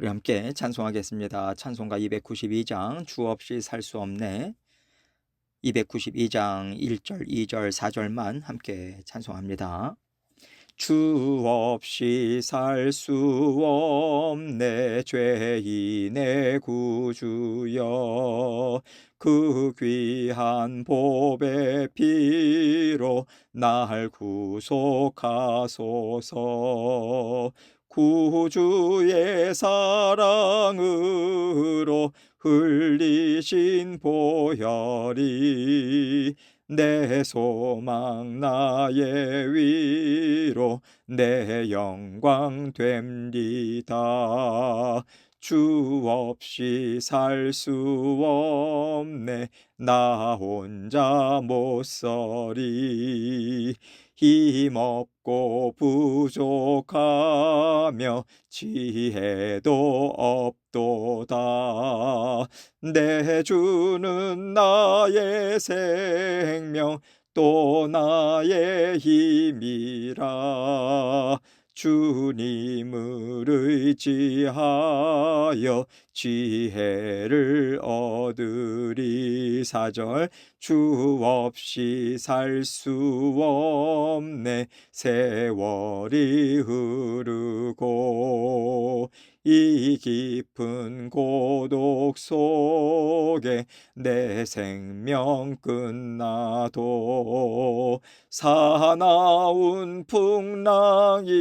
우리 함께 찬송하겠습니다. 찬송가 292장 주 없이 살 수 없네. 292장 1절, 2절, 4절만 함께 찬송합니다. 주 없이 살 수 없네 죄인의 구주여, 그 귀한 보배 피로 날 구속하소서. 구주의 사랑으로 흘리신 보혈이 내 소망 나의 위로 내 영광 됩니다. 주 없이 살 수 없네 나 혼자 못 서리. 힘없고 부족하며 지혜도 없도다. 내 주는 나의 생명 또 나의 힘이라. 주님을 의지하여 지혜를 얻으리. 4절 주 없이 살 수 없네 세월이 흐르고 이 깊은 고독 속에 내 생명 끝나도 사나운 풍랑일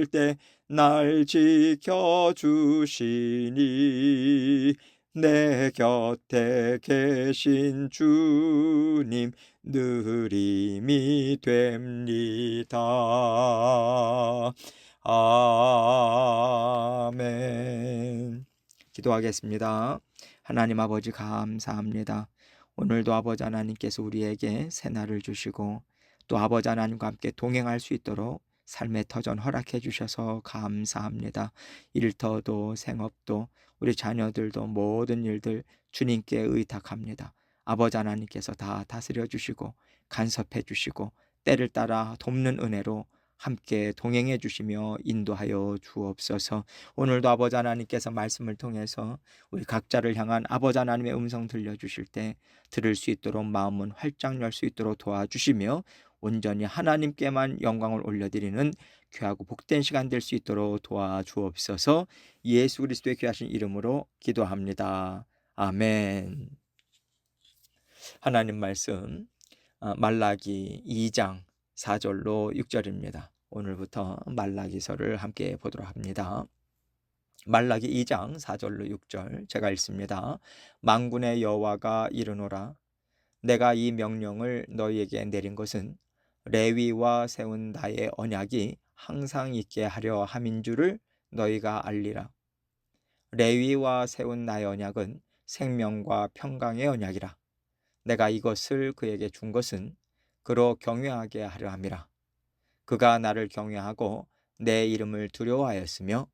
때 날 지켜주시니 내 곁에 계신 주님 늘 힘이 됩니다. 아멘. 기도하겠습니다. 하나님 아버지 감사합니다. 오늘도 아버지 하나님께서 우리에게 새날을 주시고 또 아버지 하나님과 함께 동행할 수 있도록 삶의 터전 허락해 주셔서 감사합니다. 일터도 생업도 우리 자녀들도 모든 일들 주님께 의탁합니다. 아버지 하나님께서 다 다스려 주시고 간섭해 주시고 때를 따라 돕는 은혜로 함께 동행해 주시며 인도하여 주옵소서. 오늘도 아버지 하나님께서 말씀을 통해서 우리 각자를 향한 아버지 하나님의 음성 들려주실 때 들을 수 있도록 마음은 활짝 열 수 있도록 도와주시며 온전히 하나님께만 영광을 올려드리는 귀하고 복된 시간 될 수 있도록 도와주옵소서. 예수 그리스도의 귀하신 이름으로 기도합니다. 아멘. 하나님 말씀 말라기 2장 4절로 6절입니다. 오늘부터 말라기서를 함께 보도록 합니다. 말라기 2장 4절로 6절 제가 읽습니다. 만군의 여호와가 이르노라. 내가 이 명령을 너희에게 내린 것은 레위와 세운 나의 언약이 항상 있게 하려 함인 줄을 너희가 알리라. 레위와 세운 나의 언약은 생명과 평강의 언약이라. 내가 이것을 그에게 준 것은 그로 경외하게 하려 함이라. 그가 나를 경외하고 내 이름을 두려워하였으며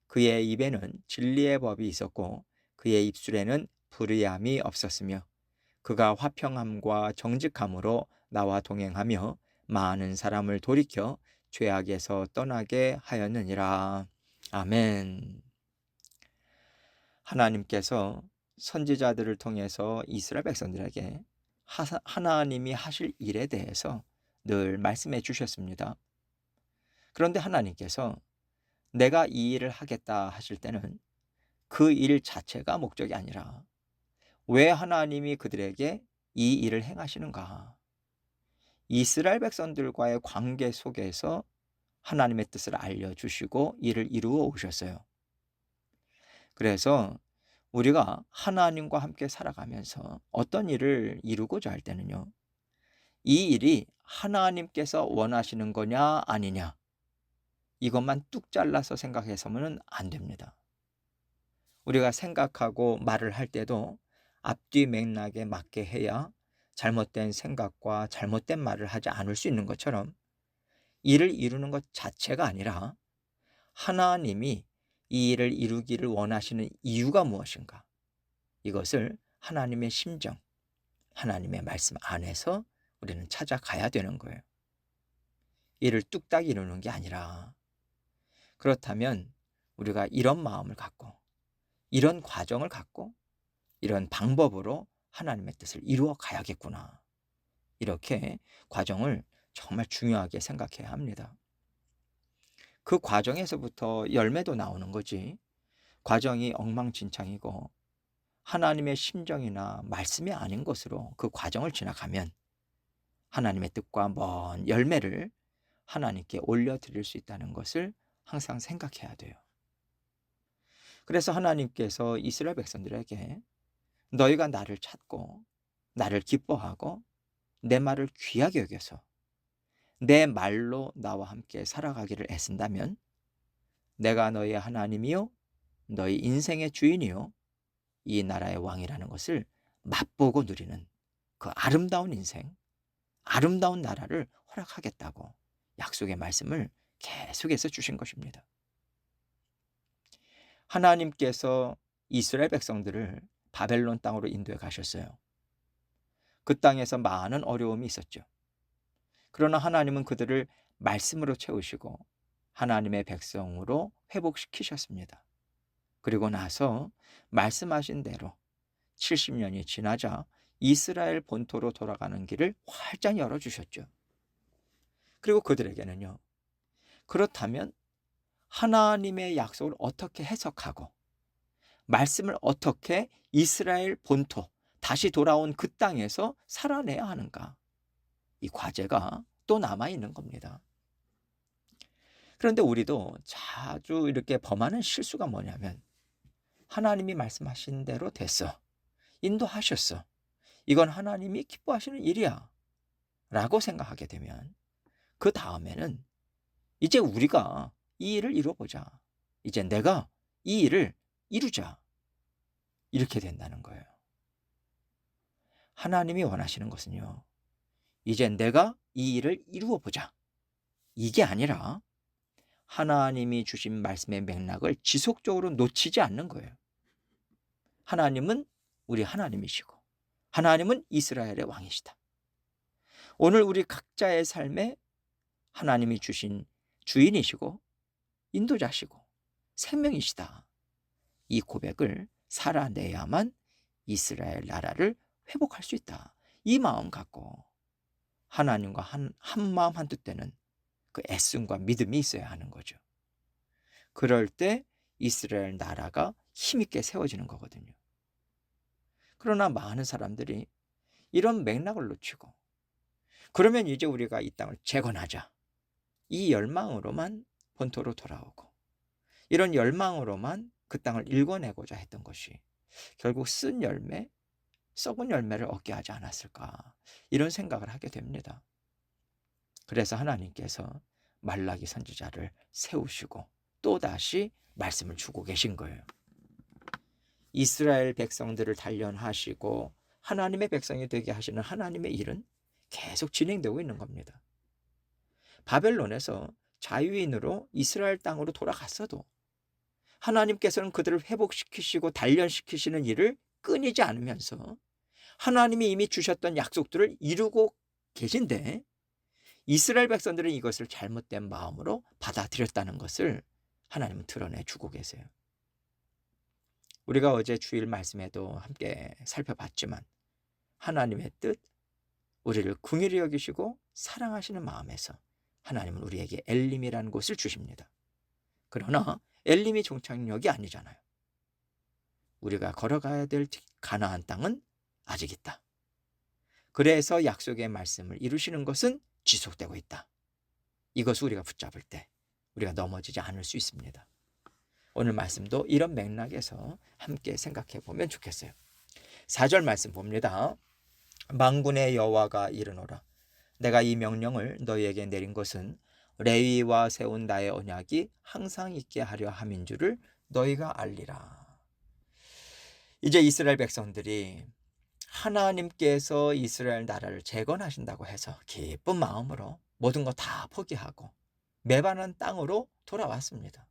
그의 입에는 진리의 법이 있었고 그의 입술에는 불의함이 없었으며 그가 화평함과 정직함으로 나와 동행하며 많은 사람을 돌이켜 죄악에서 떠나게 하였느니라. 아멘. 하나님께서 선지자들을 통해서 이스라엘 백성들에게 하나님이 하실 일에 대해서 늘 말씀해 주셨습니다. 그런데 하나님께서 내가 이 일을 하겠다 하실 때는 그 일 자체가 목적이 아니라 왜 하나님이 그들에게 이 일을 행하시는가? 이스라엘 백성들과의 관계 속에서 하나님의 뜻을 알려주시고 일을 이루어 오셨어요. 그래서 우리가 하나님과 함께 살아가면서 어떤 일을 이루고자 할 때는요, 이 일이 하나님께서 원하시는 거냐 아니냐 이것만 뚝 잘라서 생각해서는 안 됩니다. 우리가 생각하고 말을 할 때도 앞뒤 맥락에 맞게 해야 잘못된 생각과 잘못된 말을 하지 않을 수 있는 것처럼 일을 이루는 것 자체가 아니라 하나님이 이 일을 이루기를 원하시는 이유가 무엇인가, 이것을 하나님의 심정, 하나님의 말씀 안에서 우리는 찾아가야 되는 거예요. 일을 뚝딱 이루는 게 아니라. 그렇다면 우리가 이런 마음을 갖고 이런 과정을 갖고 이런 방법으로 하나님의 뜻을 이루어 가야겠구나. 이렇게 과정을 정말 중요하게 생각해야 합니다. 그 과정에서부터 열매도 나오는 거지. 과정이 엉망진창이고 하나님의 심정이나 말씀이 아닌 것으로 그 과정을 지나가면 하나님의 뜻과 먼 열매를 하나님께 올려드릴 수 있다는 것을 항상 생각해야 돼요. 그래서 하나님께서 이스라엘 백성들에게 너희가 나를 찾고 나를 기뻐하고 내 말을 귀하게 여겨서 내 말로 나와 함께 살아가기를 애쓴다면 내가 너희의 하나님이요 너희 인생의 주인이요 이 나라의 왕이라는 것을 맛보고 누리는 그 아름다운 인생, 아름다운 나라를 허락하겠다고 약속의 말씀을 계속해서 주신 것입니다. 하나님께서 이스라엘 백성들을 바벨론 땅으로 인도해 가셨어요. 그 땅에서 많은 어려움이 있었죠. 그러나 하나님은 그들을 말씀으로 채우시고 하나님의 백성으로 회복시키셨습니다. 그리고 나서 말씀하신 대로 70년이 지나자 이스라엘 본토로 돌아가는 길을 활짝 열어주셨죠. 그리고 그들에게는요, 그렇다면 하나님의 약속을 어떻게 해석하고 말씀을 어떻게 이스라엘 본토, 다시 돌아온 그 땅에서 살아내야 하는가? 이 과제가 또 남아있는 겁니다. 그런데 우리도 자주 이렇게 범하는 실수가 뭐냐면 하나님이 말씀하신 대로 됐어. 인도하셨어. 이건 하나님이 기뻐하시는 일이야. 라고 생각하게 되면 그 다음에는 이제 우리가 이 일을 이루어보자. 이제 내가 이 일을 이루자. 이렇게 된다는 거예요. 하나님이 원하시는 것은요. 이제 내가 이 일을 이루어보자. 이게 아니라 하나님이 주신 말씀의 맥락을 지속적으로 놓치지 않는 거예요. 하나님은 우리 하나님이시고 하나님은 이스라엘의 왕이시다. 오늘 우리 각자의 삶에 하나님이 주신 주인이시고 인도자시고 생명이시다. 이 고백을 살아내야만 이스라엘 나라를 회복할 수 있다. 이 마음 갖고 하나님과 한 마음 한 뜻 되는 그 애씀과 믿음이 있어야 하는 거죠. 그럴 때 이스라엘 나라가 힘있게 세워지는 거거든요. 그러나 많은 사람들이 이런 맥락을 놓치고 그러면 이제 우리가 이 땅을 재건하자. 이 열망으로만 본토로 돌아오고 이런 열망으로만 그 땅을 일궈내고자 했던 것이 결국 쓴 열매, 썩은 열매를 얻게 하지 않았을까 이런 생각을 하게 됩니다. 그래서 하나님께서 말라기 선지자를 세우시고 또다시 말씀을 주고 계신 거예요. 이스라엘 백성들을 단련하시고 하나님의 백성이 되게 하시는 하나님의 일은 계속 진행되고 있는 겁니다. 바벨론에서 자유인으로 이스라엘 땅으로 돌아갔어도 하나님께서는 그들을 회복시키시고 단련시키시는 일을 끊이지 않으면서 하나님이 이미 주셨던 약속들을 이루고 계신데 이스라엘 백성들은 이것을 잘못된 마음으로 받아들였다는 것을 하나님은 드러내주고 계세요. 우리가 어제 주일 말씀에도 함께 살펴봤지만 하나님의 뜻, 우리를 긍휼히 여기시고 사랑하시는 마음에서 하나님은 우리에게 엘림이라는 곳을 주십니다. 그러나 엘림이 종착역이 아니잖아요. 우리가 걸어가야 될 가나안 땅은 아직 있다. 그래서 약속의 말씀을 이루시는 것은 지속되고 있다. 이것을 우리가 붙잡을 때 우리가 넘어지지 않을 수 있습니다. 오늘 말씀도 이런 맥락에서 함께 생각해 보면 좋겠어요. 4절 말씀 봅니다. 만군의 여호와가 이르노라. 내가 이 명령을 너희에게 내린 것은 레위와 세운 나의 언약이 항상 있게 하려 함인 줄을 너희가 알리라. 이제 이스라엘 백성들이 하나님께서 이스라엘 나라를 재건하신다고 해서 기쁜 마음으로 모든 거 다 포기하고 매반한 땅으로 돌아왔습니다.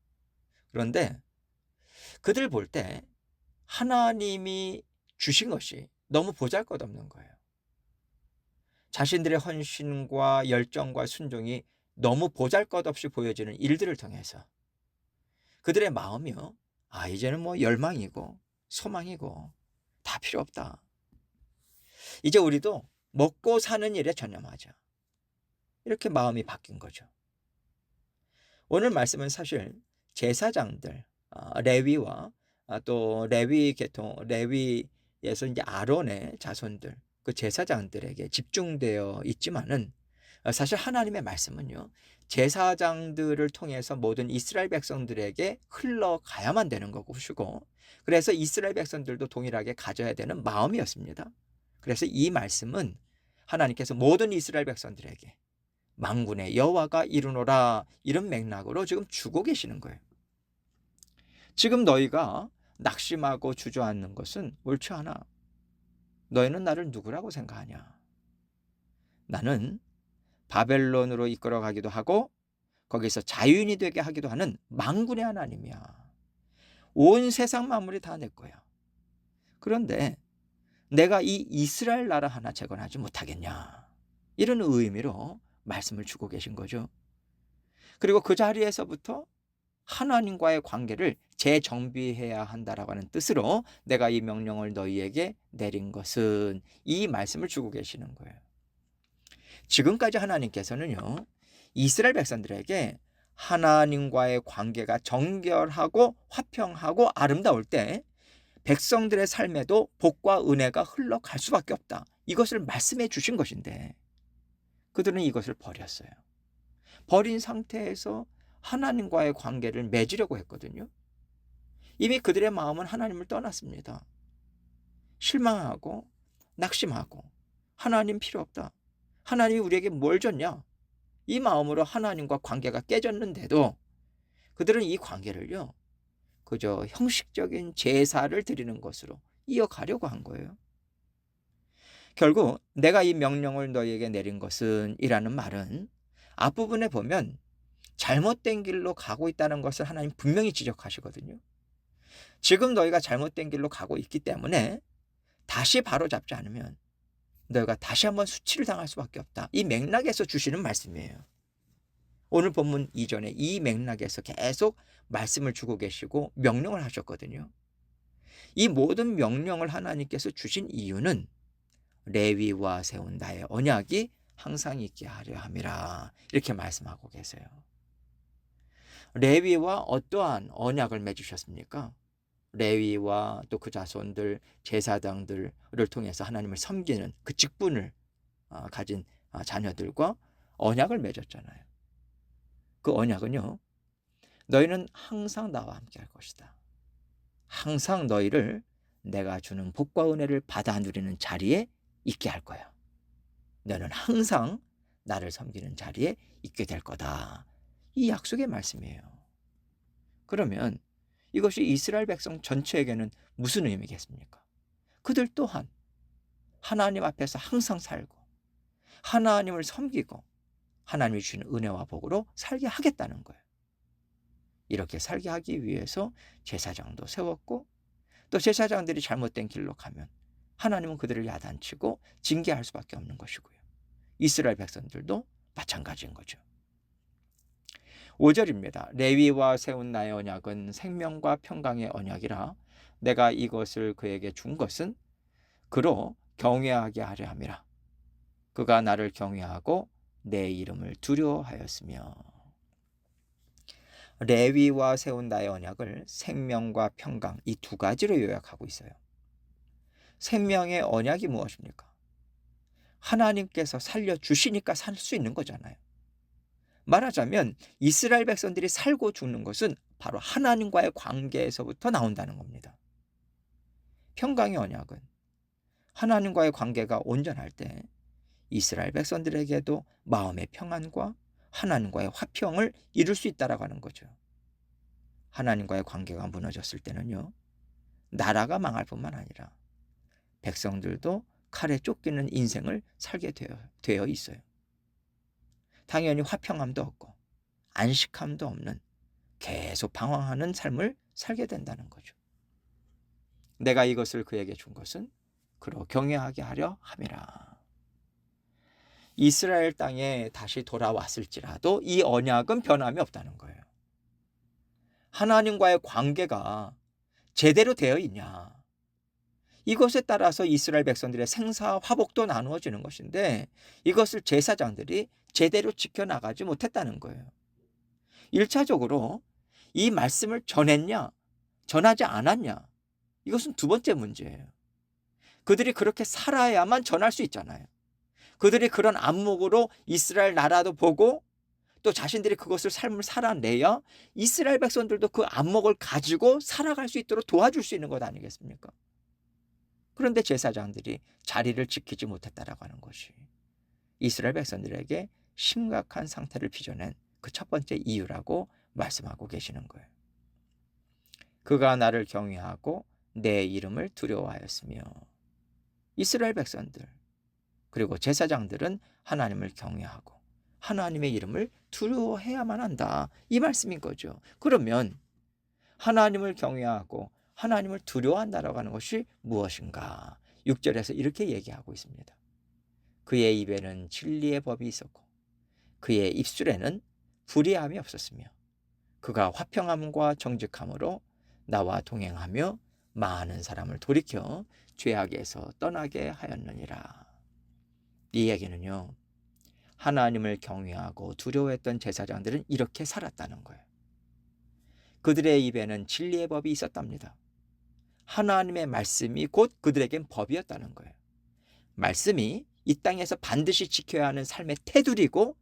그런데 그들 볼 때 하나님이 주신 것이 너무 보잘것없는 거예요. 자신들의 헌신과 열정과 순종이 너무 보잘것없이 보여지는 일들을 통해서 그들의 마음이요. 이제는 뭐 열망이고 소망이고 다 필요 없다. 이제 우리도 먹고 사는 일에 전념하자. 이렇게 마음이 바뀐 거죠. 오늘 말씀은 사실 제사장들, 레위와 또 레위 계통, 레위에서 이제 아론의 자손들, 그 제사장들에게 집중되어 있지만은 사실 하나님의 말씀은요, 제사장들을 통해서 모든 이스라엘 백성들에게 흘러가야만 되는 것이고, 그래서 이스라엘 백성들도 동일하게 가져야 되는 마음이었습니다. 그래서 이 말씀은 하나님께서 모든 이스라엘 백성들에게 만군의 여호와가 이루노라, 이런 맥락으로 지금 주고 계시는 거예요. 지금 너희가 낙심하고 주저앉는 것은 옳지 않아. 너희는 나를 누구라고 생각하냐? 나는 바벨론으로 이끌어가기도 하고 거기서 자유인이 되게 하기도 하는 만군의 하나님이야. 온 세상 만물이 다 내 거야. 그런데 내가 이 이스라엘 나라 하나 재건하지 못하겠냐? 이런 의미로 말씀을 주고 계신 거죠. 그리고 그 자리에서부터 하나님과의 관계를 재정비해야 한다라고 하는 뜻으로 내가 이 명령을 너희에게 내린 것은, 이 말씀을 주고 계시는 거예요. 지금까지 하나님께서는요, 이스라엘 백성들에게 하나님과의 관계가 정결하고 화평하고 아름다울 때 백성들의 삶에도 복과 은혜가 흘러갈 수밖에 없다, 이것을 말씀해 주신 것인데 그들은 이것을 버렸어요. 버린 상태에서 하나님과의 관계를 맺으려고 했거든요. 이미 그들의 마음은 하나님을 떠났습니다. 실망하고 낙심하고 하나님 필요 없다, 하나님이 우리에게 뭘 줬냐, 이 마음으로 하나님과 관계가 깨졌는데도 그들은 이 관계를요, 그저 형식적인 제사를 드리는 것으로 이어가려고 한 거예요. 결국 내가 이 명령을 너희에게 내린 것은 이라는 말은 앞부분에 보면 잘못된 길로 가고 있다는 것을 하나님 분명히 지적하시거든요. 지금 너희가 잘못된 길로 가고 있기 때문에 다시 바로잡지 않으면 너희가 다시 한번 수치를 당할 수밖에 없다, 이 맥락에서 주시는 말씀이에요. 오늘 본문 이전에 이 맥락에서 계속 말씀을 주고 계시고 명령을 하셨거든요. 이 모든 명령을 하나님께서 주신 이유는 레위와 세운 나의 언약이 항상 있게 하려 함이라, 이렇게 말씀하고 계세요. 레위와 어떠한 언약을 맺으셨습니까? 레위와 또 그 자손들, 제사장들을 통해서 하나님을 섬기는 그 직분을 가진 자녀들과 언약을 맺었잖아요. 그 언약은요, 너희는 항상 나와 함께 할 것이다. 항상 너희를 내가 주는 복과 은혜를 받아 누리는 자리에 있게 할 거야. 너는 항상 나를 섬기는 자리에 있게 될 거다, 이 약속의 말씀이에요. 그러면 이것이 이스라엘 백성 전체에게는 무슨 의미겠습니까? 그들 또한 하나님 앞에서 항상 살고 하나님을 섬기고 하나님이 주시는 은혜와 복으로 살게 하겠다는 거예요. 이렇게 살게 하기 위해서 제사장도 세웠고, 또 제사장들이 잘못된 길로 가면 하나님은 그들을 야단치고 징계할 수밖에 없는 것이고요. 이스라엘 백성들도 마찬가지인 거죠. 5절입니다. 레위와 세운 나의 언약은 생명과 평강의 언약이라 내가 이것을 그에게 준 것은 그로 경외하게 하려 함이라. 그가 나를 경외하고 내 이름을 두려워하였으며. 레위와 세운 나의 언약을 생명과 평강, 이 두 가지로 요약하고 있어요. 생명의 언약이 무엇입니까? 하나님께서 살려주시니까 살 수 있는 거잖아요. 말하자면 이스라엘 백성들이 살고 죽는 것은 바로 하나님과의 관계에서부터 나온다는 겁니다. 평강의 언약은 하나님과의 관계가 온전할 때 이스라엘 백성들에게도 마음의 평안과 하나님과의 화평을 이룰 수 있다라고 하는 거죠. 하나님과의 관계가 무너졌을 때는요, 나라가 망할 뿐만 아니라 백성들도 칼에 쫓기는 인생을 살게 되어 있어요. 당연히 화평함도 없고 안식함도 없는 계속 방황하는 삶을 살게 된다는 거죠. 내가 이것을 그에게 준 것은 그로 경외하게 하려 함이라. 이스라엘 땅에 다시 돌아왔을지라도 이 언약은 변함이 없다는 거예요. 하나님과의 관계가 제대로 되어 있냐. 이것에 따라서 이스라엘 백성들의 생사 화복도 나누어지는 것인데 이것을 제사장들이 제대로 지켜나가지 못했다는 거예요. 1차적으로 이 말씀을 전했냐, 전하지 않았냐. 이것은 두 번째 문제예요. 그들이 그렇게 살아야만 전할 수 있잖아요. 그들이 그런 안목으로 이스라엘 나라도 보고 또 자신들이 그것을 삶을 살아내야 이스라엘 백성들도 그 안목을 가지고 살아갈 수 있도록 도와줄 수 있는 것 아니겠습니까? 그런데 제사장들이 자리를 지키지 못했다라고 하는 것이 이스라엘 백성들에게 심각한 상태를 빚어낸 그 첫 번째 이유라고 말씀하고 계시는 거예요. 그가 나를 경외하고 내 이름을 두려워하였으며. 이스라엘 백성들 그리고 제사장들은 하나님을 경외하고 하나님의 이름을 두려워해야만 한다, 이 말씀인 거죠. 그러면 하나님을 경외하고 하나님을 두려워한다라고 하는 것이 무엇인가? 6절에서 이렇게 얘기하고 있습니다. 그의 입에는 진리의 법이 있었고 그의 입술에는 불의함이 없었으며 그가 화평함과 정직함으로 나와 동행하며 많은 사람을 돌이켜 죄악에서 떠나게 하였느니라. 이 얘기는요, 하나님을 경외하고 두려워했던 제사장들은 이렇게 살았다는 거예요. 그들의 입에는 진리의 법이 있었답니다. 하나님의 말씀이 곧 그들에겐 법이었다는 거예요. 말씀이 이 땅에서 반드시 지켜야 하는 삶의 테두리고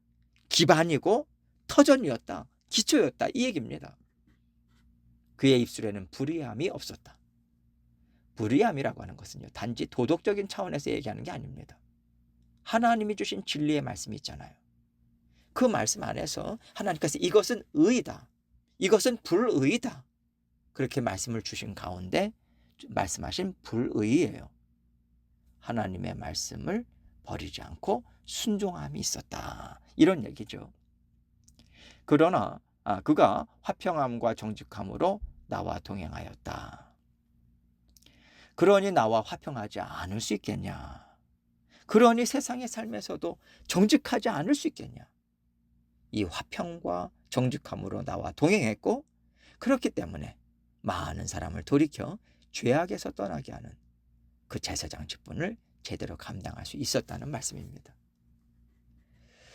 기반이고 터전이었다, 기초였다, 이 얘기입니다. 그의 입술에는 불의함이 없었다. 불의함이라고 하는 것은요, 단지 도덕적인 차원에서 얘기하는 게 아닙니다. 하나님이 주신 진리의 말씀이 있잖아요. 그 말씀 안에서 하나님께서 이것은 의이다, 이것은 불의이다, 그렇게 말씀을 주신 가운데 말씀하신 불의예요. 하나님의 말씀을 버리지 않고 순종함이 있었다, 이런 얘기죠. 그러나 그가 화평함과 정직함으로 나와 동행하였다. 그러니 나와 화평하지 않을 수 있겠냐? 그러니 세상의 삶에서도 정직하지 않을 수 있겠냐? 이 화평과 정직함으로 나와 동행했고 그렇기 때문에 많은 사람을 돌이켜 죄악에서 떠나게 하는 그 제사장 직분을 제대로 감당할 수 있었다는 말씀입니다.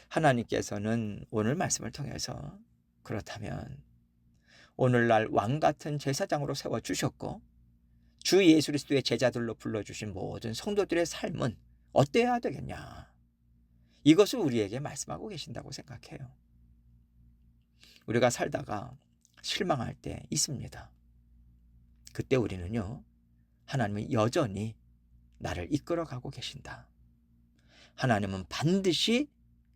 하나님께서는 오늘 말씀을 통해서 그렇다면 오늘날 왕같은 제사장으로 세워주셨고 주 예수 그리스도의 제자들로 불러주신 모든 성도들의 삶은 어때야 되겠냐, 이것을 우리에게 말씀하고 계신다고 생각해요. 우리가 살다가 실망할 때 있습니다. 그때 우리는요, 하나님은 여전히 나를 이끌어가고 계신다, 하나님은 반드시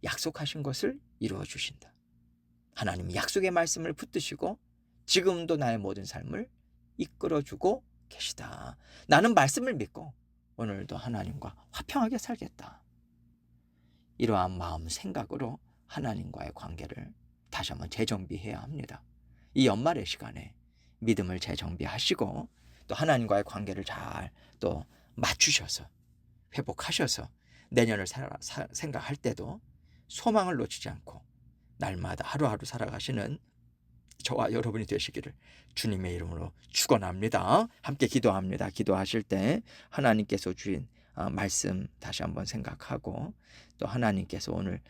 약속하신 것을 이루어 주신다, 하나님은 약속의 말씀을 붙드시고 지금도 나의 모든 삶을 이끌어주고 계시다, 나는 말씀을 믿고 오늘도 하나님과 화평하게 살겠다, 이러한 마음 생각으로 하나님과의 관계를 다시 한번 재정비해야 합니다. 이 연말의 시간에 믿음을 재정비하시고 또 하나님과의 관계를 잘 또 맞추셔서 회복하셔서 내년을 생각할 때도 소망을 놓치지 않고 날마다 하루하루 살아가시는 저와 여러분이 되시기를 주님의 이름으로 축원합니다. 함께 기도합니다. 기도하실 때 하나님께서 주신 말씀 다시 한번 생각하고 또 하나님께서 오늘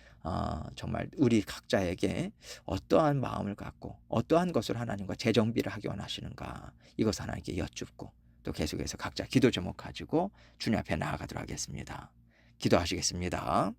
정말 우리 각자에게 어떠한 마음을 갖고 어떠한 것을 하나님과 재정비를 하기 원하시는가, 이것 하나님께 여쭙고 또 계속해서 각자 기도 제목 가지고 주님 앞에 나아가도록 하겠습니다. 기도하시겠습니다.